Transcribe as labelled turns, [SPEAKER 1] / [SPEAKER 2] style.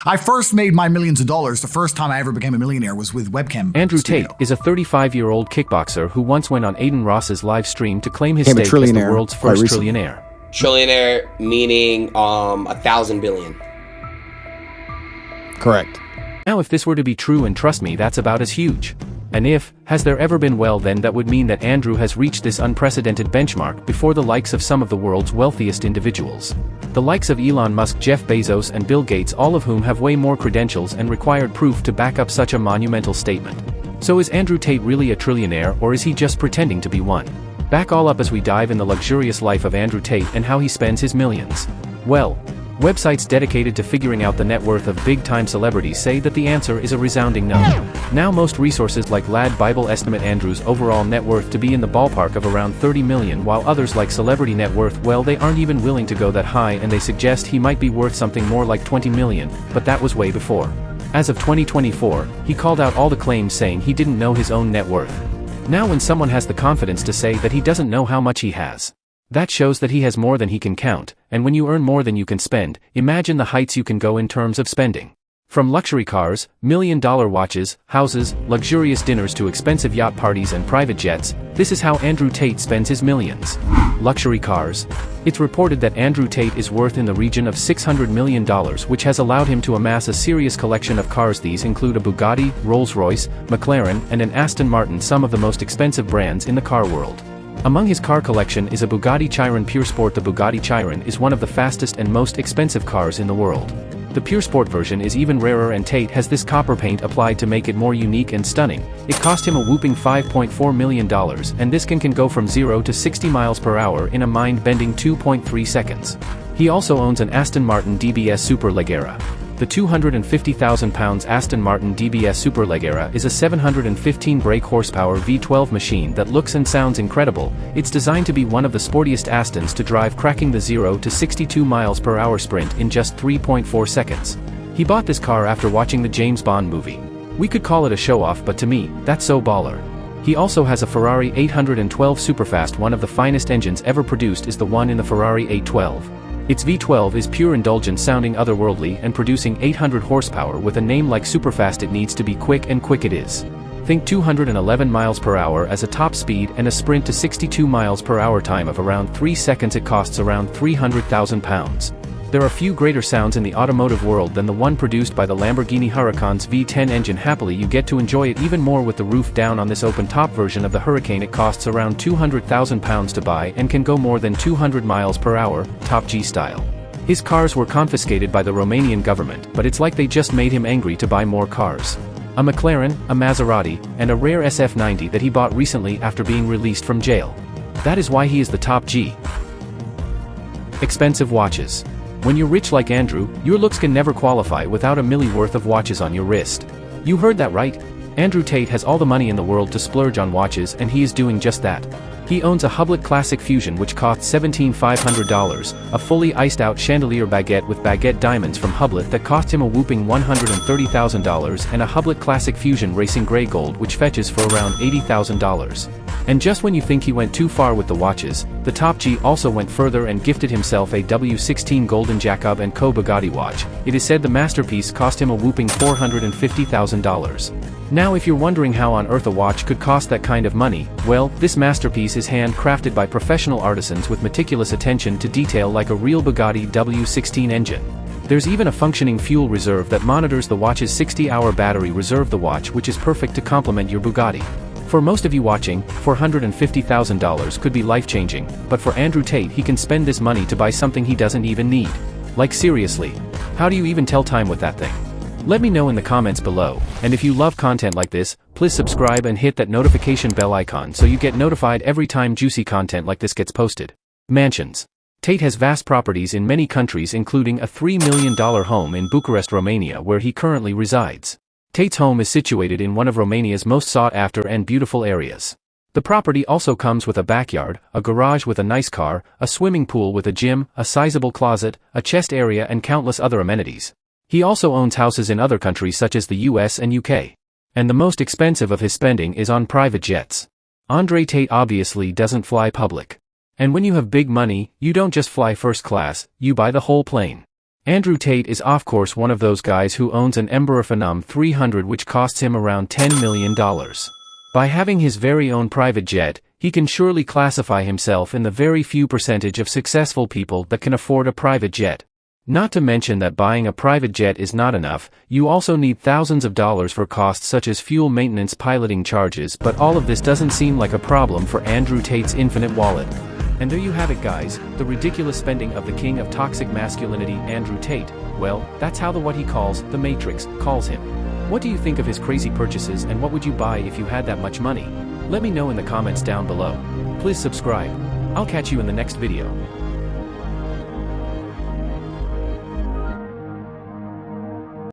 [SPEAKER 1] I first made my millions of dollars. The first time I ever became a millionaire was with webcam.
[SPEAKER 2] Andrew
[SPEAKER 1] studio.
[SPEAKER 2] Tate is a 35-year-old kickboxer who once went on Aiden Ross's live stream to claim his stake as the world's first trillionaire.
[SPEAKER 3] Trillionaire meaning 1,000 billion.
[SPEAKER 4] Correct.
[SPEAKER 2] Now if this were to be true, and trust me, that's about as huge. And if, has there ever been, well then that would mean that Andrew has reached this unprecedented benchmark before the likes of some of the world's wealthiest individuals. The likes of Elon Musk, Jeff Bezos and Bill Gates, all of whom have way more credentials and required proof to back up such a monumental statement. So is Andrew Tate really a trillionaire, or is he just pretending to be one? Back all up as we dive in the luxurious life of Andrew Tate and how he spends his millions. Well, websites dedicated to figuring out the net worth of big-time celebrities say that the answer is a resounding no. Now most resources like Lad Bible estimate Andrew's overall net worth to be in the ballpark of around 30 million, while others like Celebrity Net Worth, well, they aren't even willing to go that high and they suggest he might be worth something more like 20 million, but that was way before. As of 2024, he called out all the claims saying he didn't know his own net worth. Now when someone has the confidence to say that he doesn't know how much he has, that shows that he has more than he can count, and when you earn more than you can spend, imagine the heights you can go in terms of spending. From luxury cars, million-dollar watches, houses, luxurious dinners to expensive yacht parties and private jets, this is how Andrew Tate spends his millions. Luxury cars. It's reported that Andrew Tate is worth in the region of $600 million, which has allowed him to amass a serious collection of cars. These include a Bugatti, Rolls-Royce, McLaren, and an Aston Martin, some of the most expensive brands in the car world. Among his car collection is a Bugatti Chiron Pure Sport. The Bugatti Chiron is one of the fastest and most expensive cars in the world. The Pure Sport version is even rarer, and Tate has this copper paint applied to make it more unique and stunning. It cost him a whooping $5.4 million, and this can go from 0 to 60 miles per hour in a mind-bending 2.3 seconds. He also owns an Aston Martin DBS Superleggera. The 250,000 pounds Aston Martin DBS Superleggera is a 715 brake horsepower V12 machine that looks and sounds incredible. It's designed to be one of the sportiest Astons to drive, cracking the 0 to 62 miles per hour sprint in just 3.4 seconds. He bought this car after watching the James Bond movie. We could call it a show-off, but to me, that's so baller. He also has a Ferrari 812 Superfast. One of the finest engines ever produced is the one in the Ferrari 812. Its V12 is pure indulgence, sounding otherworldly and producing 800 horsepower. With a name like Superfast, it needs to be quick, and quick it is. Think 211 miles per hour as a top speed and a sprint to 62 miles per hour time of around 3 seconds. It costs around £300,000. There are few greater sounds in the automotive world than the one produced by the Lamborghini Huracan's V10 engine. Happily, you get to enjoy it even more with the roof down on this open-top version of the Huracan. It costs around £200,000 to buy and can go more than 200 miles per hour, Top G style. His cars were confiscated by the Romanian government, but it's like they just made him angry to buy more cars. A McLaren, a Maserati, and a rare SF90 that he bought recently after being released from jail. That is why he is the Top G. Expensive watches. When you're rich like Andrew, your looks can never qualify without a milli worth of watches on your wrist. You heard that right. Andrew Tate has all the money in the world to splurge on watches, and he is doing just that. He owns a Hublot Classic Fusion which costs $17,500, a fully iced out chandelier baguette with baguette diamonds from Hublot that cost him a whooping $130,000, and a Hublot Classic Fusion Racing Grey Gold which fetches for around $80,000. And just when you think he went too far with the watches, the Top G also went further and gifted himself a W16 Golden Jacob & Co. Bugatti watch. It is said the masterpiece cost him a whooping $450,000. Now if you're wondering how on earth a watch could cost that kind of money, well, this masterpiece is handcrafted by professional artisans with meticulous attention to detail, like a real Bugatti W16 engine. There's even a functioning fuel reserve that monitors the watch's 60-hour battery reserve. The watch, which is perfect to complement your Bugatti. For most of you watching, $450,000 could be life-changing, but for Andrew Tate, he can spend this money to buy something he doesn't even need. Like seriously, how do you even tell time with that thing? Let me know in the comments below, and if you love content like this, please subscribe and hit that notification bell icon so you get notified every time juicy content like this gets posted. Mansions. Tate has vast properties in many countries, including a $3 million home in Bucharest, Romania, where he currently resides. Tate's home is situated in one of Romania's most sought-after and beautiful areas. The property also comes with a backyard, a garage with a nice car, a swimming pool with a gym, a sizable closet, a chest area, and countless other amenities. He also owns houses in other countries such as the US and UK. And the most expensive of his spending is on private jets. Andre Tate obviously doesn't fly public. And when you have big money, you don't just fly first class, you buy the whole plane. Andrew Tate is of course one of those guys who owns an Embraer Phenom 300 which costs him around $10 million. By having his very own private jet, he can surely classify himself in the very few percentage of successful people that can afford a private jet. Not to mention that buying a private jet is not enough, you also need thousands of dollars for costs such as fuel maintenance, piloting charges, but all of this doesn't seem like a problem for Andrew Tate's infinite wallet. And there you have it guys, the ridiculous spending of the king of toxic masculinity, Andrew Tate. Well, that's how what he calls the Matrix calls him. What do you think of his crazy purchases and what would you buy if you had that much money? Let me know in the comments down below. Please subscribe. I'll catch you in the next video.